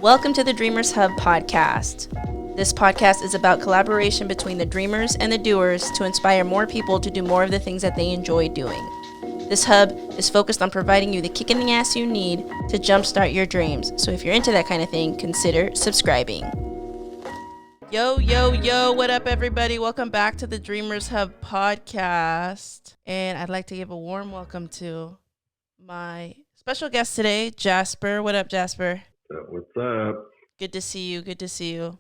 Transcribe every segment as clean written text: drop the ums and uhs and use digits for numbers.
Welcome to the Dreamers Hub podcast. This podcast is about collaboration between the dreamers and the doers to inspire more people to do more of the things that they enjoy doing. This hub is focused on providing you the kick in the ass you need to jumpstart your dreams. So if you're into that kind of thing, consider subscribing. Yo, what up, everybody? Welcome back to the Dreamers Hub podcast. And I'd like to give a warm welcome to my special guest today, Jasper. What up, Jasper? What's up? Good to see you.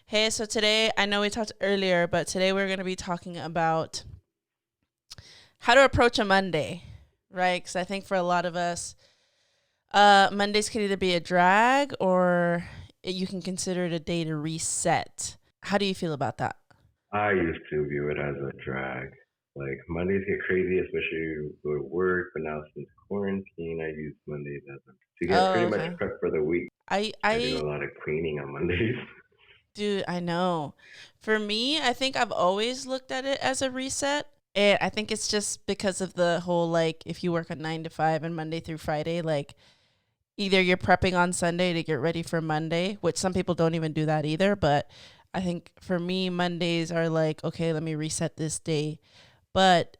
Hey, so today, I know we talked earlier, but today we're going to be talking about how to approach a Monday, right? Because I think for a lot of us, Mondays can either be a drag or you can consider it a day to reset. How do you feel about that? I used to view it as a drag. Like, Mondays get crazy, especially go to work, but now since quarantine, I use Mondays as to get pretty much prepped for the week. I do a lot of cleaning on Mondays. Dude, I know. For me, I think I've always looked at it as a reset. And I think it's just because of the whole, like, if you work a 9 to 5 and Monday through Friday, like, either you're prepping on Sunday to get ready for Monday, which some people don't even do that either. But I think for me, Mondays are like, okay, let me reset this day. But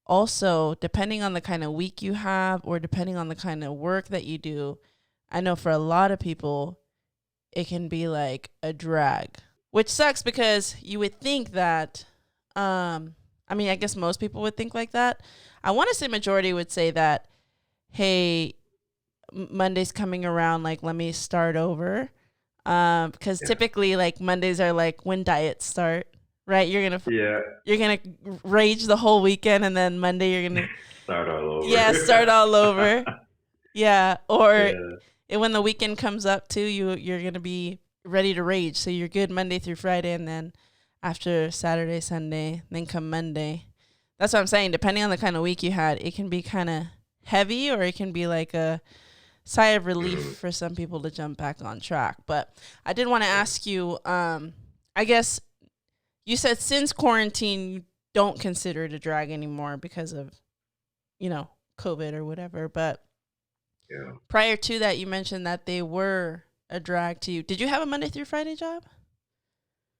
also, depending on the kind of week you have or depending on the kind of work that you do, I know for a lot of people, it can be like a drag, which sucks because you would think that, I guess most people would think like that. I want to say majority would say that, hey, Monday's coming around, like, let me start over. Because typically, like, Mondays are like when diets start. Right, you're gonna rage the whole weekend, and then Monday you're gonna start all over. Yeah, start all over. Yeah, or when the weekend comes up too, you're gonna be ready to rage. So you're good Monday through Friday, and then after Saturday, Sunday, then come Monday. That's what I'm saying. Depending on the kind of week you had, it can be kind of heavy, or it can be like a sigh of relief for some people to jump back on track. But I did want to ask you, I guess. You said since quarantine, you don't consider it a drag anymore because of, COVID or whatever. But prior to that, you mentioned that they were a drag to you. Did you have a Monday through Friday job?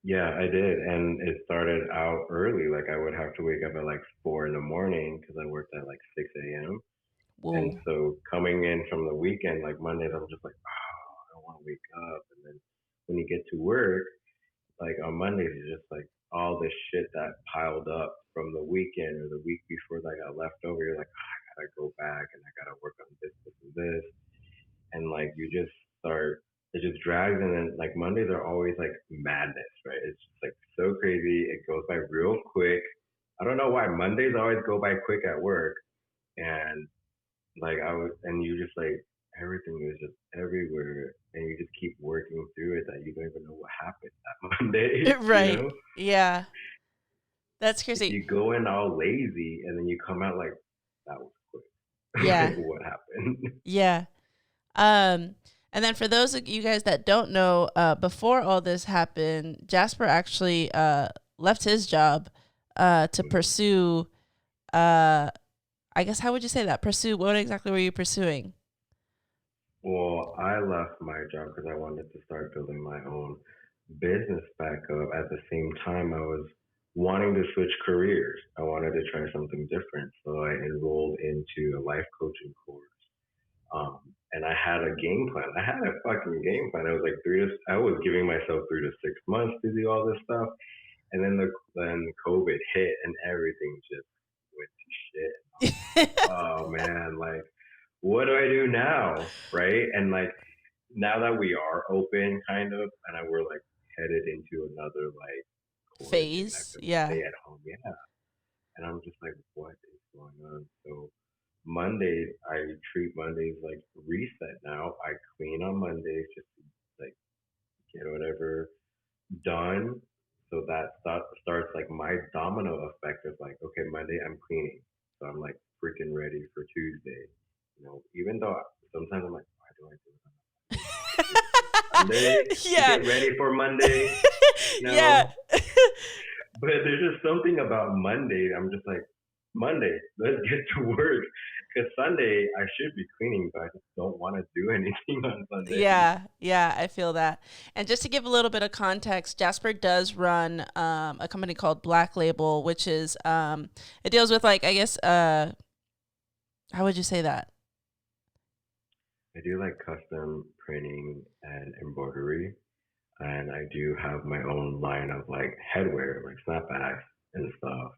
Yeah, I did. And it started out early. Like, I would have to wake up at like 4 in the morning because I worked at like 6 a.m. Whoa. And so coming in from the weekend, like Mondays, I'm just like, I don't want to wake up. And then when you get to work, like on Mondays, it's just like all this shit that piled up from the weekend or the week before that got left over. You're like, I gotta go back and I gotta work on this, and this. And like, you just start, it just drags. And then like Mondays are always like madness, right? It's just like so crazy. It goes by real quick. I don't know why Mondays always go by quick at work. And like, and you just like, everything is just everywhere, and you just keep working through it that you don't even know what happened that Monday. Right. Yeah. That's crazy. You go in all lazy, and then you come out like, that was quick. Yeah. What happened? Yeah. And then for those of you guys that don't know, before all this happened, Jasper actually left his job to pursue, I guess, how would you say that? Pursue, what exactly were you pursuing? Well, I left my job because I wanted to start building my own business back up. At the same time, I was wanting to switch careers. I wanted to try something different. So I enrolled into a life coaching course. And I had a game plan. I had a fucking game plan. I was like I was giving myself 3 to 6 months to do all this stuff. And then then COVID hit and everything just went to shit. Oh man, like, what do I do now, right? And like, now that we are open, kind of, and we're like headed into another like phase, yeah, stay at home, yeah. And I'm just like, what is going on? So Mondays, I treat Mondays like reset now. I clean on Mondays just to like get whatever done. So that starts like my domino effect of like, okay, Monday I'm cleaning, so I'm like freaking ready for Tuesday. Even though sometimes I'm like, why do I do it? Monday, yeah. Get ready for Monday. Yeah. But there's just something about Monday. I'm just like, Monday, let's get to work. because Sunday I should be cleaning, but I just don't want to do anything on Sunday. Yeah, I feel that. And just to give a little bit of context, Jasper does run a company called Black Label, which is it deals with like I guess how would you say that? I do like custom printing and embroidery, and I do have my own line of like headwear, like snapbacks and stuff.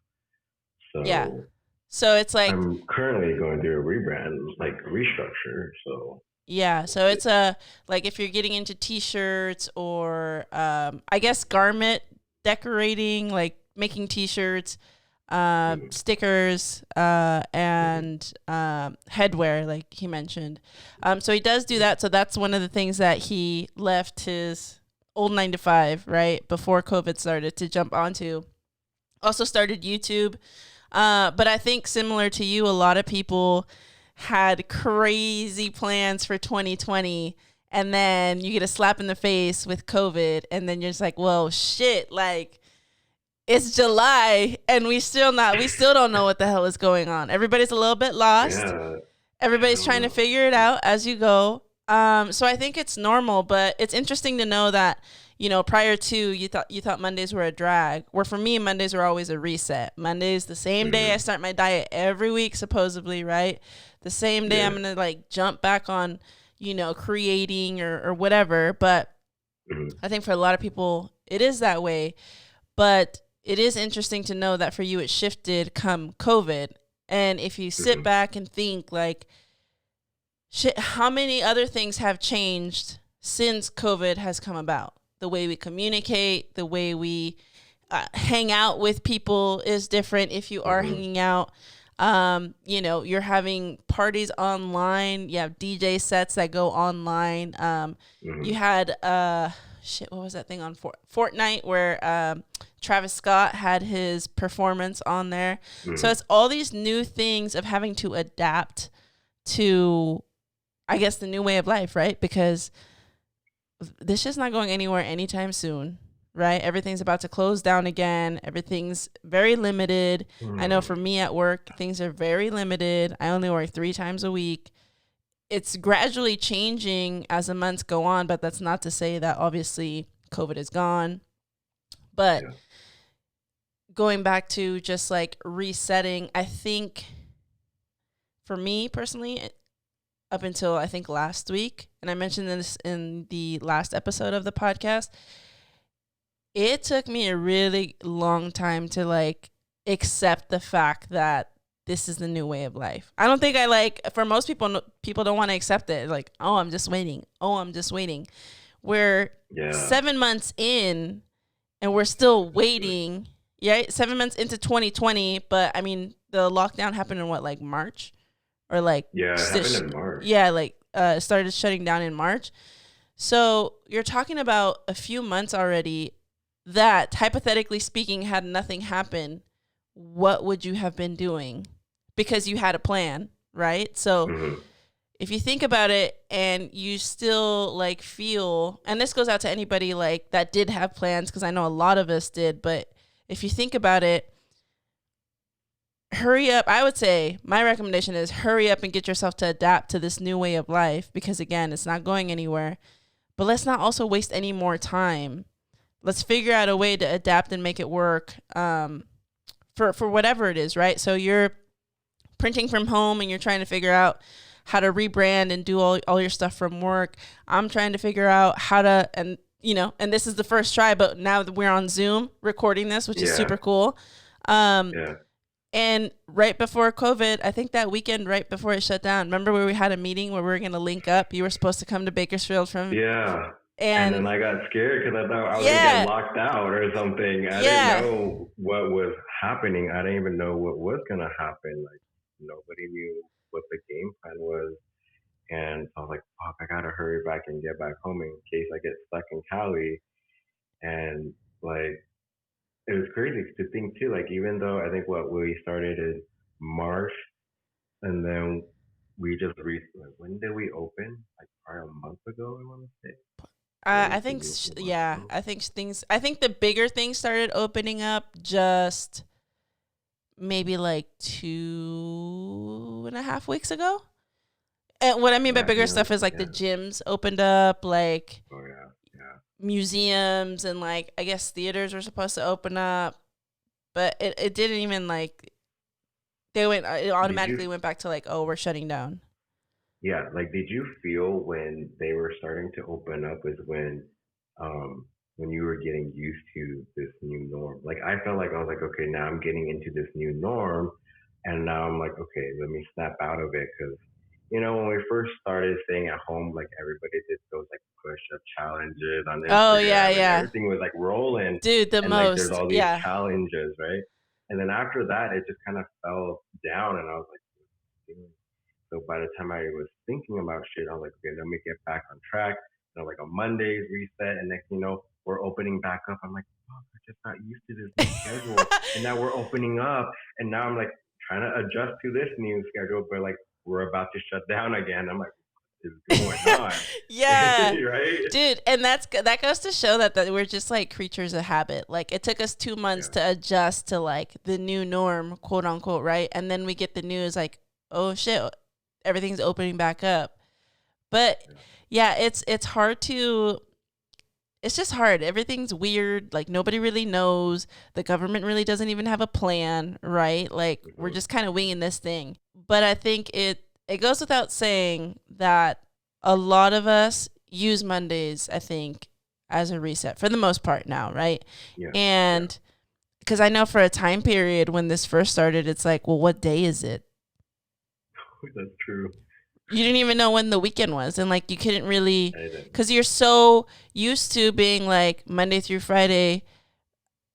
Yeah. So So it's like I'm currently going through a rebrand, like restructure. So yeah, we'll so see. it's a like if you're getting into t-shirts or I guess garment decorating, like making t-shirts, Mhm, stickers, mhm, and headwear, like he mentioned. So he does do mhm, that. So that's one of the things that he left his old 9 to 5, right, before COVID started to jump onto. Also started YouTube. But I think similar to you, a lot of people had crazy plans for 2020 and then you get a slap in the face with COVID and then you're just like, well, shit, like it's July and we still don't know what the hell is going on. Everybody's a little bit lost. yeah, I Everybody's don't trying to know. figure it out as you go. So I think it's normal, but it's interesting to know that prior to you thought Mondays were a drag. Where for me, Mondays were always a reset. Mondays the same day I Mhm, start my diet every week, supposedly, right? The same day I'm yeah, gonna like jump back on, creating or whatever. But mhm, I think for a lot of people it is that way. But it is interesting to know that for you it shifted come COVID. And if you sit mhm, back and think like shit, how many other things have changed since COVID has come about? The way we communicate, the way we hang out with people is different if you are mhm, hanging out. You're having parties online. You have DJ sets that go online. You mhm, had what was that thing on Fortnite where Travis Scott had his performance on there. So mhm, it's all these new things of having to adapt to, I guess, the new way of life, right? Because this shit's not going anywhere anytime soon, right? Everything's about to close down again. Everything's very limited. I know for mhm, me at work, things are very limited. I only work 3 times a week. It's gradually changing as the months go on, but that's not to say that obviously COVID is gone. But yeah, going back to just like resetting, I think for me personally, up until I think last week, and I mentioned this in the last episode of the podcast, it took me a really long time to like accept the fact that this is the new way of life. I don't think I like for most people people don't want to accept it. Like, oh, I'm just waiting. Oh, I'm just waiting. We're yeah, 7 months in and we're still essentially. waiting. Yeah, 7 months into 2020, but I mean the lockdown happened in what, like March, or like Yeah, it happened in March. yeah, like started shutting down in March. So you're talking about a few months already that, hypothetically speaking, had nothing happen, what would you have been doing? Because you had a plan, right? So Mhm, if you think about it and you still like feel, and this goes out to anybody like that did have plans, because I know a lot of us did, but if you think about it, hurry up. I would say my recommendation is hurry up and get yourself to adapt to this new way of life, because again, it's not going anywhere. But let's not also waste any more time. Let's figure out a way to adapt and make it work, for whatever it is, right? So you're printing from home and you're trying to figure out how to rebrand and do all your stuff from work. I'm trying to figure out how to, and this is the first try, but now that we're on Zoom recording this, which is yeah, super cool. Um, yeah, and right before COVID, I think that weekend right before it shut down, remember where we had a meeting where we were going to link up? You were supposed to come to Bakersfield yeah. And then and I got scared because I thought I was gonna get yeah, locked out or something. I didn't yeah. know what was happening. I didn't even know what was gonna happen. Like nobody knew what the game plan was. And so I was like, fuck, I gotta hurry back and get back home in case I get stuck in Cali. And like it was crazy to think too, like even though I think what we started in March and then we just like, when did we open? Like probably a month ago, I wanna say. Yeah, I we think, can do a few months yeah, ago. I think the bigger things started opening up just maybe like 2 2.5 weeks ago. And what I mean by Yeah, bigger stuff nearly. is like the Yeah. gyms opened up, like Oh yeah. Yeah. museums, and like I guess theaters were supposed to open up, but it didn't even like it Did you automatically went back to like, oh, we're shutting down. Yeah, like did you feel when they were starting to open up is when you were getting used to this new norm? Like I felt like I was like, okay, now I'm getting into this new norm, and now I'm like, okay, let me snap out of it because when we first started staying at home, like everybody did those like push-up challenges on Oh yeah, Instagram, and yeah, everything was like rolling, dude, the and like there's most, all these yeah. challenges, right? And then after that, it just kind of fell down, and I was like, so by the time I was thinking about shit, I was like, okay, let me get back on track. Like on Mondays reset, and next we're opening back up. I'm like, fuck, I just got used to this new schedule, and now we're opening up, and now I'm like trying to adjust to this new schedule, but like we're about to shut down again. I'm like, what is going on? Yeah, Right? dude, and that goes to show that we're just like creatures of habit. Like it took us 2 months Yeah, to adjust to like the new norm, quote unquote, right? And then we get the news like, oh shit, everything's opening back up. But yeah. yeah, it's hard to. It's just hard. Everything's weird. Like nobody really knows. The government really doesn't even have a plan, right? Like we're Mm-hmm, just kind of mm-hmm. winging this thing. But I think it goes without saying that a lot of us use Mondays, I think, as a reset for the most part now, right? Yeah, yeah. And because I know for a time period when this first started, it's like, well, what day is it? That's true. You didn't even know when the weekend was, and like you couldn't really, I didn't. because you're so used to being like Monday through Friday.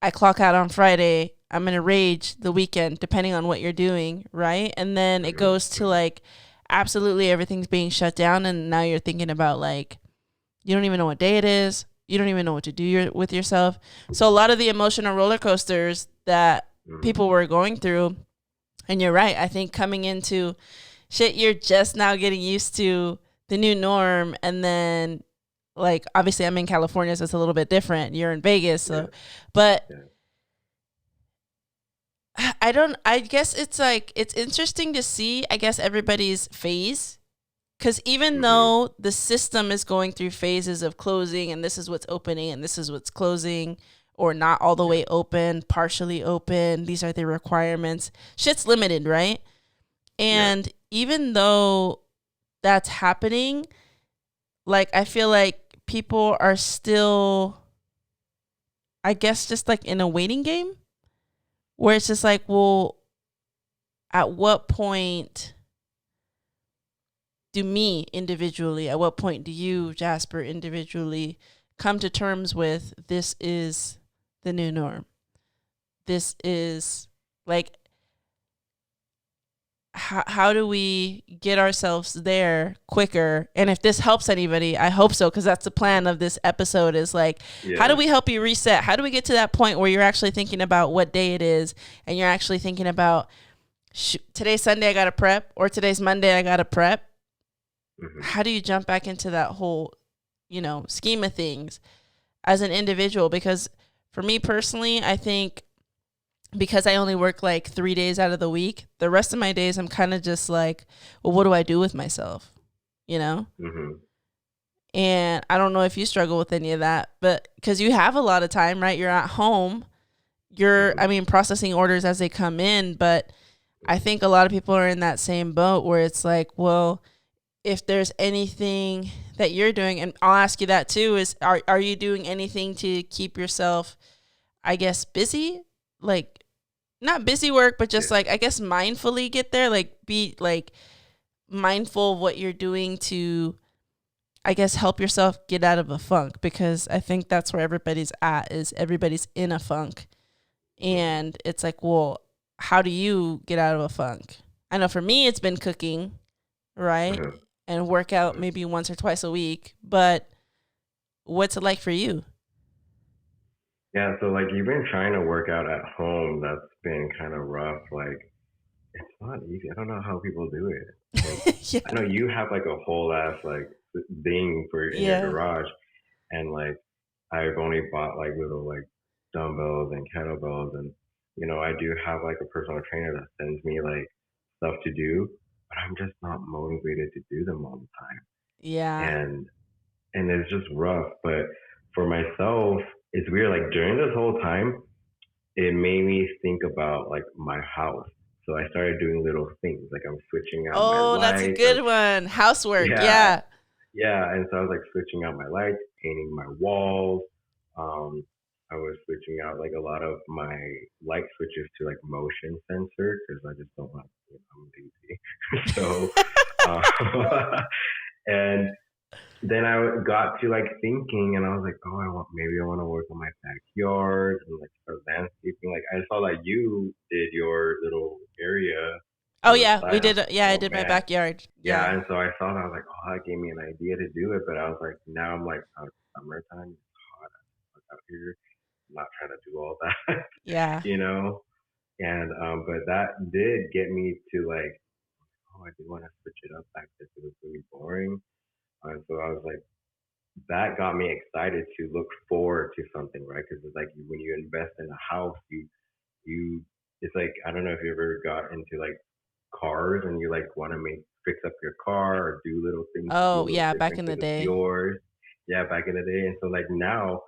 I clock out on Friday. I'm in a rage the weekend, depending on what you're doing, right? And then it Mm-hmm, goes to mm-hmm. like absolutely everything's being shut down, and now you're thinking about like you don't even know what day it is. You don't even know what to do with yourself. So a lot of the emotional roller coasters that Mm-hmm. people were going through, and you're right. I think coming into shit, you're just now getting used to the new norm, and then like obviously I'm in California, so it's a little bit different. You're in Vegas, so Yeah, but yeah. I don't. I guess it's like it's interesting to see. I guess everybody's phase, because even Mm-hmm. though the system is going through phases of closing, and this is what's opening, and this is what's closing, or not all the Yeah, way open, partially open. These are the requirements. Shit's limited, right? yeah. And even though that's happening, like I feel like people are still, I guess, just like in a waiting game where it's just like, well, at what point do me individually, at what point do you, Jasper, individually come to terms with this is the new norm? This is like, how do we get ourselves there quicker? And if this helps anybody, I hope so, because that's the plan of this episode is like, how do Yeah. we help you reset? How do we get to that point where you're actually thinking about what day it is, and you're actually thinking about, today's Sunday, I got to prep, or today's Monday, I got to prep? Mm-hmm. How do you jump back into that whole, scheme of things as an individual? Because for me personally, I think because I only work like 3 days out of the week, the rest of my days I'm kind of just like, well, what do I do with myself? You know? Mm-hmm. And I don't know if you struggle with any of that, but because you have a lot of time, right? You're at home. I Mm-hmm. mean, processing orders as they come in, but I think a lot of people are in that same boat where it's like, well, if there's anything that you're doing, and I'll ask you that too, is are you doing anything to keep yourself, I guess, busy? Like not busy work, but just Yeah. like I guess mindfully get there, like be like mindful of what you're doing to, I guess, help yourself get out of a funk, because I think that's where everybody's at, is everybody's in a funk. Mm-hmm. And it's like, well, how do you get out of a funk? I know for me it's been cooking, right? Uh-huh. And work out Uh-huh. maybe once or twice a week. But what's it like for you? Yeah, so like you've been trying to work out at home. That's been kind of rough. Like it's not easy. I don't know how people do it. Like I Yeah. know you have like a whole ass like thing for in your Yeah. garage, and like I've only bought like little like dumbbells and kettlebells, and I do have like a personal trainer that sends me like stuff to do. but I'm just not motivated to do them all the time. Yeah. And it's just rough. But for myself, it's weird. Like during this whole time, it made me think about like my house. So I started doing little things. Like I'm switching out my Oh, that's a lights. good one. Housework. Yeah, Yeah. yeah. And so I was like switching out my lights, painting my walls. Um, I was switching out like a lot of my light switches to like motion sensor because I just don't want, I'm lazy. So, uh, and then I got to like thinking, and I was like, oh, maybe I want to work on my backyard and like start landscaping. Like I saw that you did your little area Oh on the yeah, we side. I was did. like, Yeah, I oh did my man, backyard. yeah. Yeah. And so I saw that, I was like, oh, that gave me an idea to do it. But I was like, now I'm like, oh, it's summertime, it's hot out here. I'm not trying to do all that, Yeah. you know. And but that did get me to like, oh, I do want to switch it up back there. It was really boring. And so I was like, that got me excited to look forward to something, right? Because it's like when you invest in a house, you it's like I don't know if you ever got into like cars and you like want to make fix up your car or do little things to be a Oh little yeah, back different in the because it's day. yours. Yeah, back in the day, and so like now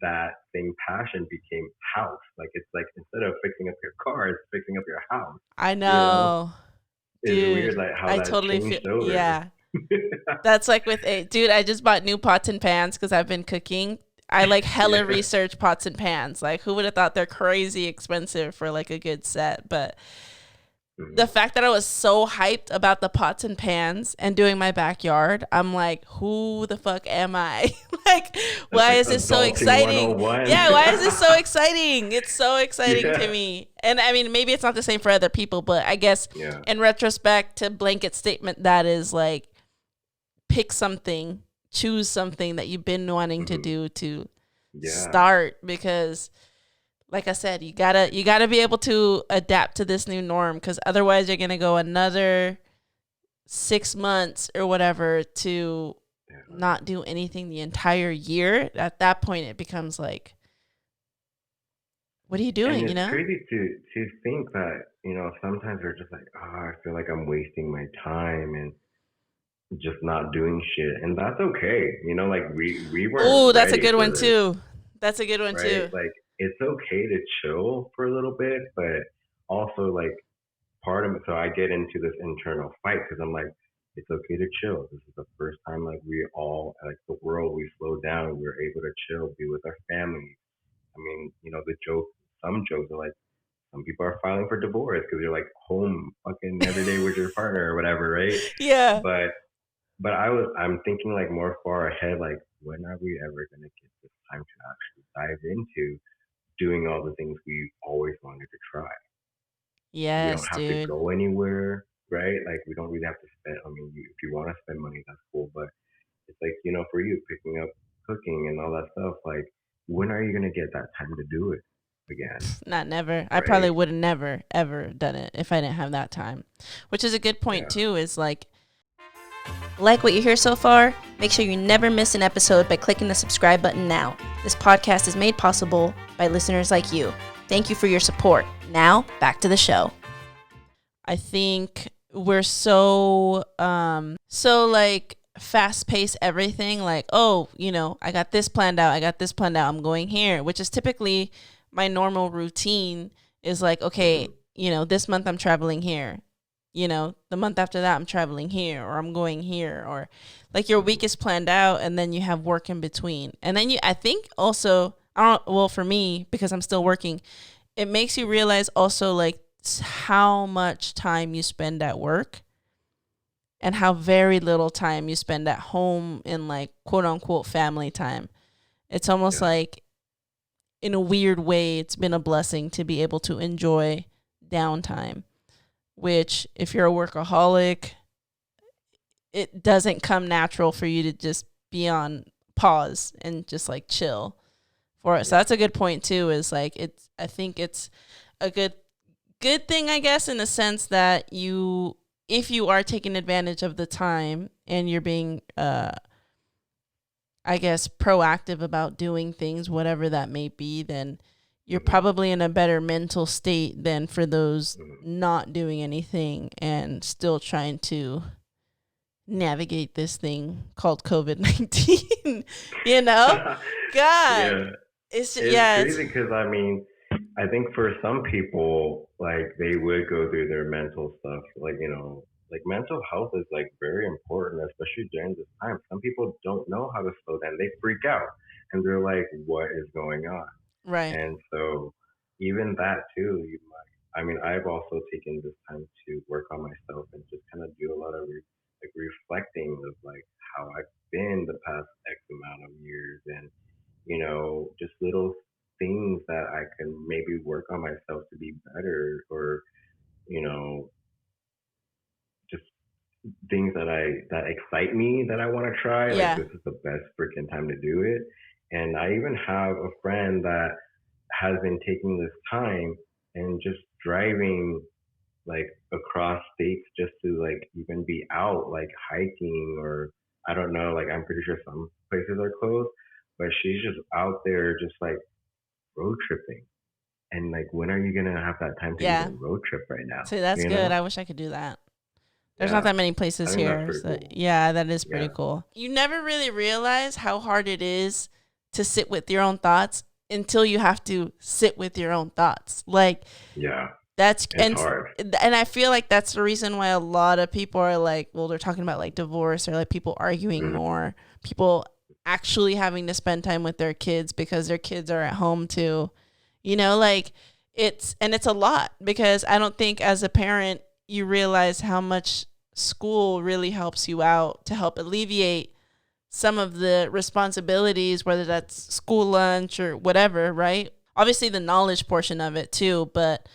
that same passion became house. Like it's like instead of fixing up your car, it's fixing up your house. I You know, know, it's weird dude. like how I that totally feel. changed over. Yeah, that's like with a dude. I just bought new pots and pans because I've been cooking. I like hella Yeah. research pots and pans. Like, who would have thought they're crazy expensive for like a good set? But the Mhm. fact that I was so hyped about the pots and pans and doing my backyard, I'm like, who the fuck am I? Like, That's why like is this so adulting exciting? 101. Yeah, why is this so exciting? It's so exciting to Yeah. me. And I mean, maybe it's not the same for other people, but I guess Yeah. in retrospect, to blanket statement, that is like pick something, choose something that you've been wanting to Hmm. do to Yeah. start because like I said, you gotta be able to adapt to this new norm because otherwise you're gonna go another 6 months or whatever to Yeah. not do anything the entire year. At that point, it becomes like, what are you And doing? You it's know? crazy to think that, sometimes we're just like, oh, I feel like I'm wasting my time and just not doing shit. And that's okay. Like we weren't Oh, that's a ready good for one this, too. That's a good one right? too. Like it's okay to chill for a little bit, but also like part of it, so I get into this internal fight because I'm like, it's okay to chill. This is the first time like we all like the world we slow down, we're able to chill, be with our family. I mean, some jokes are like some people are filing for divorce because you're like home fucking every day with your partner or whatever, right? Yeah. But I'm thinking like more far ahead, like when are we ever gonna get this time to actually dive into doing all the things we always wanted to try? We don't Yes, have to dude. go anywhere, right? Like we don't really have to spend. I mean, if you want to spend money, that's cool. But it's like for you picking up cooking and all that stuff. Like when are you gonna get that time to do it again, Not never. I probably right? would have never ever done it if I didn't have that time. Which is a good point Yeah. too, is like what you hear so far? Make sure you never miss an episode by clicking the subscribe button now. This podcast is made possible by listeners like you. Thank you for your support. Now, back to the show. I think we're so like fast pace everything like, oh, I got this planned out. I'm going here, which is typically my normal routine is like, okay, Hmm. this month I'm traveling here. The month after that I'm traveling here or I'm going here or like your week Hmm. is planned out and then you have work in between. And then I think also, I don't, well, for me, because I'm still working, it makes you realize also like how much time you spend at work and how very little time you spend at home in like quote unquote family time. It's almost Yeah. like in a weird way it's been a blessing to be able to enjoy downtime, which if you're a workaholic, it doesn't come natural for you to just be on pause and just like chill for it. So Yeah. that's a good point too, is like I think it's a good thing, I guess, in the sense that if you are taking advantage of the time and you're being, I guess, proactive about doing things, whatever that may be, then you're Mhm. probably in a better mental state than for those Mhm. not doing anything and still trying to navigate this thing called COVID-19. you know? God. Yeah, It's just, it's yeah, it's crazy because I mean, I think for some people, like they would go through their mental stuff, like like mental health is like very important, especially during this time. Some people don't know how to slow down; they freak out, and they're like, "What is going on?" right. And so, even that too, you might. I mean, I've also taken this time to work on myself and just kind of do a lot of like reflecting of like how I've been the past X amount of years and just little things that I can maybe work on myself to be better or, you know, just things that excite me that I want to try. Like Yeah. this is the best freaking time to do it. And I even have a friend that has been taking this time and just driving like across states just to like even be out like hiking or I don't know, like I'm pretty sure some places are closed, but she's just out there just like road tripping. And like, when are you gonna have that time to Yeah. even road trip right now? See, that's You good. know? I wish I could do that. There's not Yeah, that many I places think that's here. pretty So, cool. yeah, that is pretty Yeah. cool. You never really realize how hard it is to sit with your own thoughts until you have to sit with your own thoughts. Like Yeah, that's it's hard. and I feel like that's the reason why a lot of people are like, well, they're talking about like divorce or like people arguing Mm-hmm. more, people actually having to spend time with their kids because their kids are at home too. Like it's a lot because I don't think as a parent you realize how much school really helps you out to help alleviate some of the responsibilities, whether that's school lunch or whatever, right? Obviously the knowledge portion of it too, but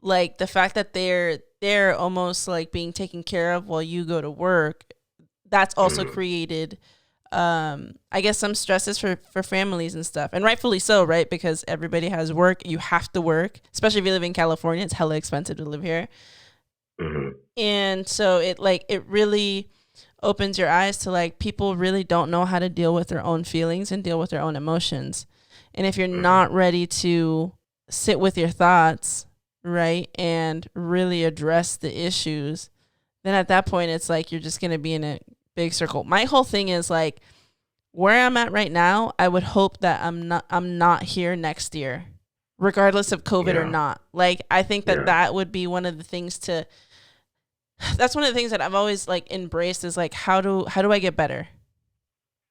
like the fact that they're almost like being taken care of while you go to work, that's also Mm-hmm. created I guess some stresses for families and stuff. And rightfully so, right? Because everybody has work. You have to work. Especially if you live in California. It's hella expensive to live here. Mm-hmm. And so it really opens your eyes to like people really don't know how to deal with their own feelings and deal with their own emotions. And if you're Mm-hmm. not ready to sit with your thoughts, right, and really address the issues, then at that point it's like you're just going to be in a big circle. My whole thing is like where I'm at right now, I would hope that I'm not here next year, regardless of COVID or Yeah. not. Like I think that Yeah. that would be one of the things to that's one of the things that I've always like embraced is like how do I get better?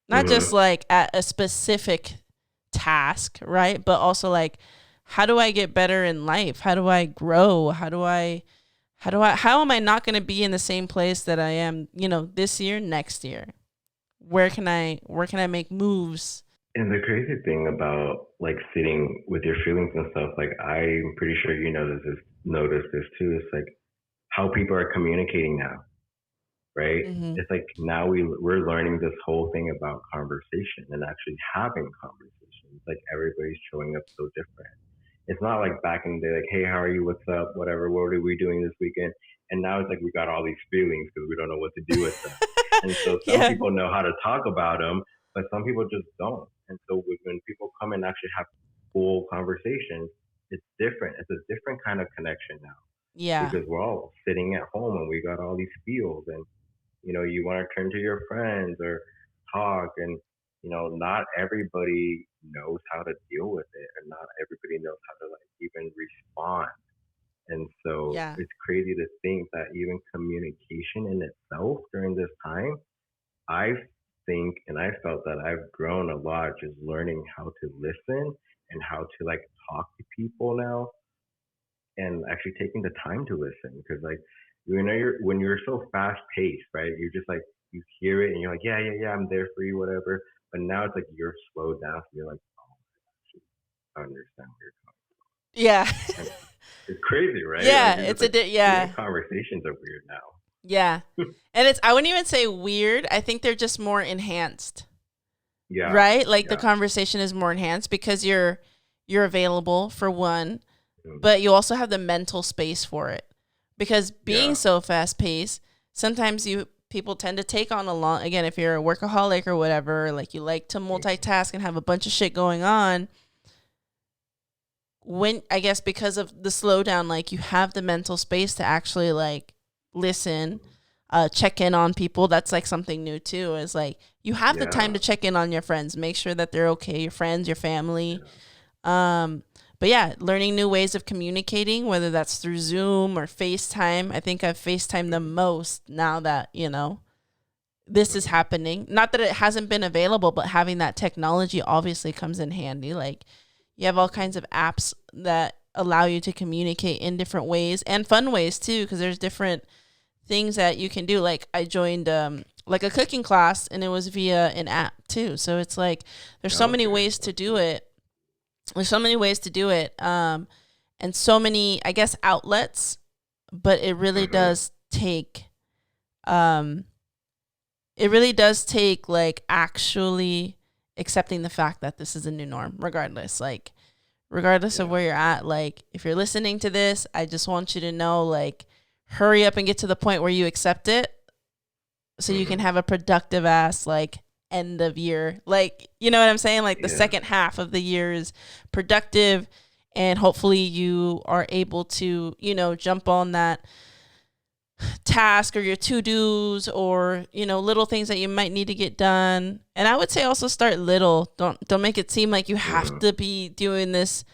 Not just Mm-hmm. like at a specific task, right? But also like how do I get better in life? How do I grow? How am I not going to be in the same place that I am, this year, next year? Where can I make moves? And the crazy thing about like sitting with your feelings and stuff, like I'm pretty sure you notice this too. It's like how people are communicating now, right? Mhm. It's like now we're learning this whole thing about conversation and actually having conversations. Like everybody's showing up so different. It's not like back in the day, like, hey, how are you? What's up? Whatever. What are we doing this weekend? And now it's like we got all these feelings because we don't know what to do with them. And so some Yeah. people know how to talk about them, but some people just don't. And so when people come and actually have full conversations, it's different. It's a different kind of connection now Yeah. because we're all sitting at home and we got all these feels and you want to turn to your friends or talk and not everybody knows how to deal with it and not everybody knows how to like even respond. And so Yeah. it's crazy to think that even communication in itself during this time, I think and I felt that I've grown a lot just learning how to listen and how to like talk to people now and actually taking the time to listen because like when you're so fast paced, right? You're just like you hear it and you're like, yeah, yeah, yeah, I'm there for you, whatever. But now it's like you're slowed down, so you're like, I understand where you're Yeah. coming. And it's crazy, right? Like Yeah, you're just it's a like even yeah. conversations are weird now. Yeah. And I wouldn't even say weird. I think they're just more enhanced. Yeah, Right? Like the yeah, conversation is more enhanced because you're available for one, mm, but you also have the mental space for it. Because being yeah, so fast paced, sometimes you people tend to take on a long again, if you're a workaholic or whatever, like you like to mm, multitask and have a bunch of shit going on, when, I guess because of the slowdown, like you have the mental space to actually like listen, check in on people. That's like something new too, is like you have the time Yeah. to check in on your friends, make sure that they're okay, your friends, your family. Yeah. But yeah, learning new ways of communicating, whether that's through Zoom or FaceTime. I think I've FaceTime the Mhm. most now that, this is Mhm. happening. Not that it hasn't been available, but having that technology obviously comes in handy. Like you have all kinds Mhm. of apps that allow you to communicate in different ways and fun ways too, because there's different things that you can do. Like I joined like a cooking class and it was via an app too. So it's like there's so many Okay. ways to That's do cool. it. There's so many ways to do it. And so many, I guess, outlets, but Mhm. um it really does take like actually accepting the fact that this is a new norm, regardless. Like regardless of Yeah. where you're at, like if you're listening to this, I just want you to know, like, hurry up and get to the point where you accept it so you can Mhm. have a productive ass like end of year. Like, you know what I'm saying? Like the Yeah. second half of the year is productive, and hopefully you are able to, jump on that task or your to-dos, or little things that you might need to get done. And I would say also start little. Don't make it seem like you have Mhm. to be doing this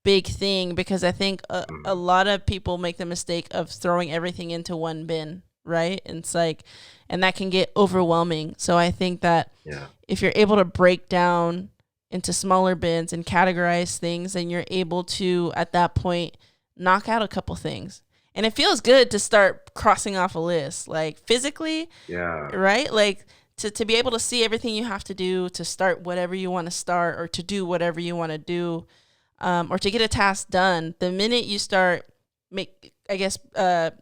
big thing, because I think a Mhm. lot of people make the mistake of throwing everything into one bin, right? And it's like, and that can get overwhelming. So I think that Yeah. if you're able to break down into smaller bins and categorize things, then you're able to, at that point, knock out a couple things. And it feels good to start crossing off a list, like physically, Yeah. right? Like to be able to see everything you have to do to start whatever you want to start, or to do whatever you want to do, or to get a task done. The minute you start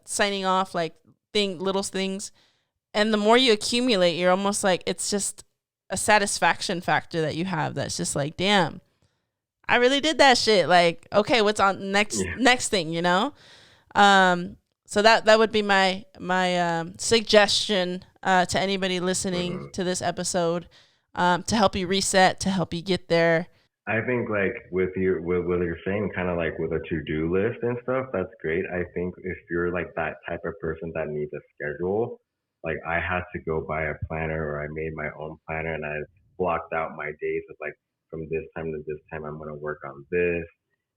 signing off like little things, and the more you accumulate, you're almost like, it's just a satisfaction factor that you have, that's just like, damn, I really did that shit. Like, okay, what's on Yeah. next thing. um so that would be my suggestion to anybody listening Mhm. to this episode, to help you reset, to help you get there. I think like with your with what you're saying, kind of like with a to-do list and stuff, that's great. I think if you're like that type of person that needs a schedule, like I had to go buy a planner, or I made my own planner, and I blocked out my days of like from this time to this time I'm gonna work on this,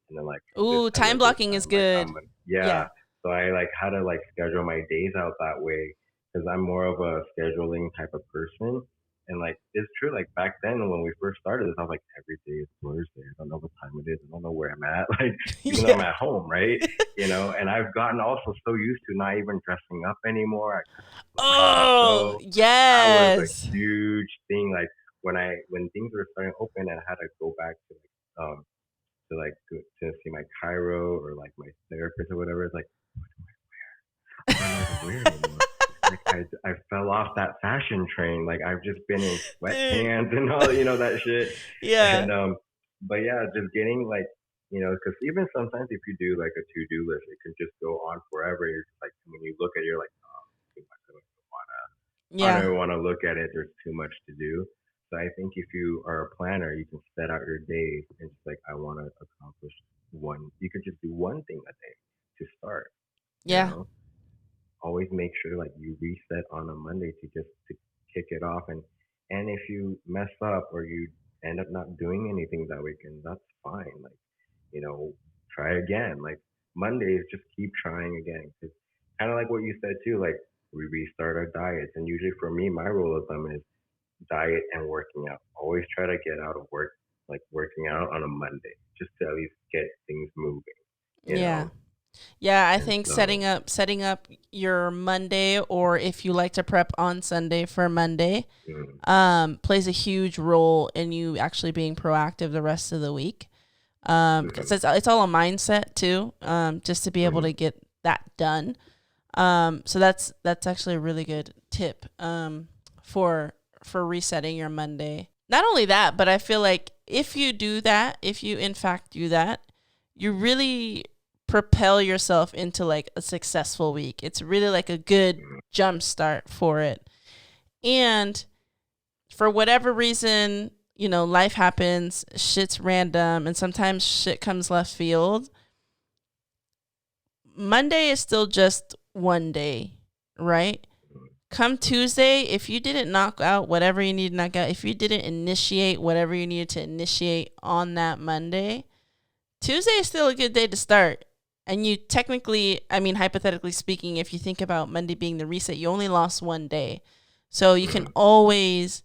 and then like from this Ooh, time to time this blocking is time like I'm good. gonna, yeah. Yeah. So I like had to like schedule my days out that way because I'm more of a scheduling type of person. And like it's true, like back then when we first started this, I was like, every day is Thursday. I don't know what time it is. I don't know where I'm at. Like even though I'm Yeah. at home, right? And I've gotten also so used to not even dressing up anymore. I dress up with my Oh, natural. That was a yes. huge thing. Like when things were starting to open and I had to go back to see my chiro or like my therapist or whatever, it's like I don't know what to wear anymore. Like I fell off that fashion train. Like I've just been in Dude. sweatpants and all that shit. Yeah. And but yeah, just getting like because even sometimes if you do like a to do list, it can just go on forever. You're just like when you look at it, you're like, oh, too much. I Yeah. don't want to look at it. There's too much to do. So I think if you are a planner, you can set out your day and just like I want to accomplish one. You could just do one thing a day to start. You Yeah. know, always make sure like you reset on a Monday to kick it off, and if you mess up or you end up not doing anything that weekend, that's fine. Like you know, try again. Like Mondays, just keep trying again. Cause kind of like what you said too. Like we restart our diets, and usually for me, my rule of thumb is diet and working out. Always try to get out of work, like working out on a Monday, just to at least get things moving. You Yeah. know, Yeah, I and think so. setting up your Monday, or if you like to prep on Sunday for Monday, Mm, plays a huge role in you actually being proactive the rest of the week. Because mm-hmm, it's all a mindset too. Just to be able mm-hmm, to get that done. So that's actually a really good tip. For resetting your Monday. Not only that, but I feel like if you do that, if you in fact do that, you really propel yourself into like a successful week. It's really like a good mm-hmm, jump start for it. And for whatever reason, life happens, shit's random, and sometimes shit comes left field. Monday is still just one day, right? Come Tuesday, if you didn't knock out whatever you need to knock out, if you didn't initiate whatever you needed to initiate on that Monday, Tuesday is still a good day to start. And you technically, hypothetically speaking, if you think about Monday being the reset, you only lost one day. So you can always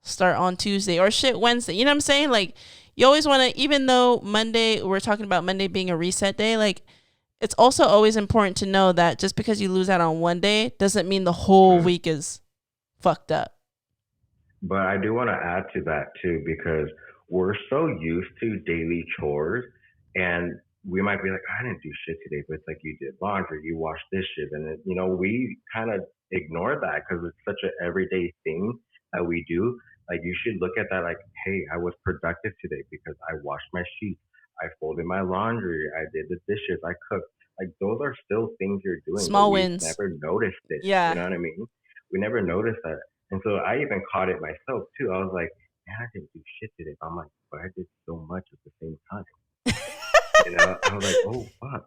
start on Tuesday or Wednesday. You know what I'm saying? Like, you always want to, even though we're talking about Monday being a reset day, like, it's also always important to know that just because you lose out on one day doesn't mean the whole week is fucked up. But I do want to add to that too, because we're so used to daily chores, and we might be like, I didn't do shit today, but it's like you did laundry, you washed dishes, and we kind of ignore that because it's such an everyday thing that we do. Like, you should look at that like, hey, I was productive today because I washed my sheets, I folded my laundry, I did the dishes, I cooked. Like, those are still things you're doing, Small but we wins. never noticed it. Yeah. You know what I mean? We never noticed that. And so I even caught it myself too. I was like, man, I didn't do shit today. But I'm like, but I did so much at the same time. I was like, oh fuck.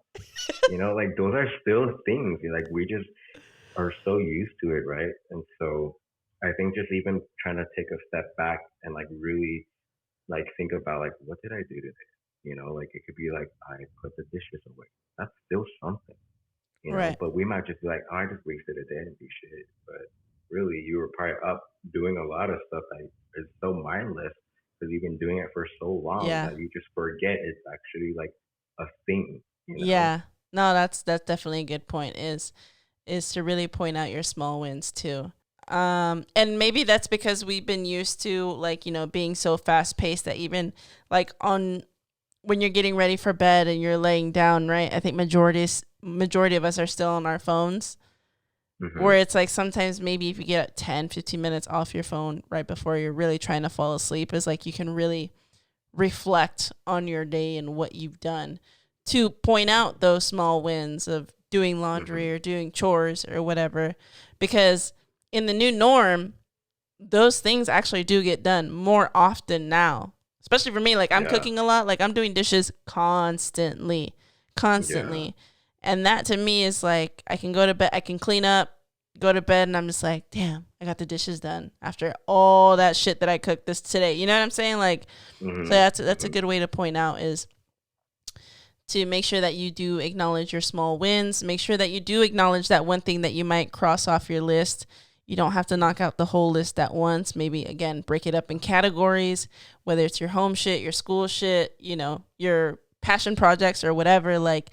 Like, those are still things. Like, we just are so used to it, right? And so I think just even trying to take a step back and like really like think about like, what did I do today? Like, it could be like, I put the dishes away. That's still something. Right. But we might just be like, oh, I just wasted a day and do shit. But really, you were probably up doing a lot of stuff that is so mindless because you've been doing it for so long that you just forget it's actually like a thing. Yeah. No, that's definitely a good point. Is to really point out your small wins too. And maybe that's because we've been used to like, being so fast paced that even like when you're getting ready for bed and you're laying down, right? I think majority of us are still on our phones. Where it's like sometimes maybe if you get 10, 15 minutes off your phone right before you're really trying to fall asleep, is like you can really reflect on your day and what you've done to point out those small wins of doing laundry or doing chores or whatever. Because in the new norm, those things actually do get done more often now. Especially for me, like I'm cooking a lot, like I'm doing dishes constantly. Yeah. And that to me is like, I can go to bed, I can clean up, go to bed, and I'm just like, damn, I got the dishes done after all that shit that I cooked today. You know what I'm saying? Like, so that's a good way to point out is to make sure that you do acknowledge your small wins. Make sure that you do acknowledge that one thing that you might cross off your list. You don't have to knock out the whole list at once. Maybe, again, break it up in categories, whether it's your home shit, your school shit, your passion projects or whatever. Like,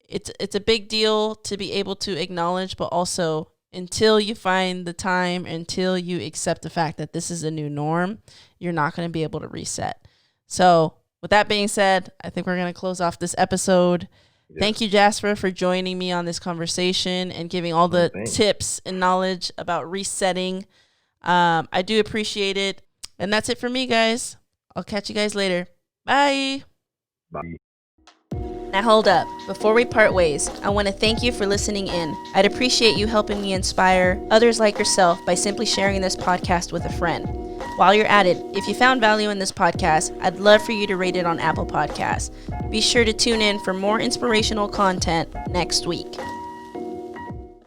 it's a big deal to be able to acknowledge, but also until you find the time, until you accept the fact that this is a new norm, you're not going to be able to reset. So with that being said, I think we're going to close off this episode. Yeah. Thank you, Jasper, for joining me on this conversation and giving all the tips and knowledge about resetting. I do appreciate it. And that's it for me, guys. I'll catch you guys later. Bye. Bye. Now hold up. Before we part ways, I want to thank you for listening in. I'd appreciate you helping me inspire others like yourself by simply sharing this podcast with a friend. While you're at it, if you found value in this podcast, I'd love for you to rate it on Apple Podcasts. Be sure to tune in for more inspirational content next week.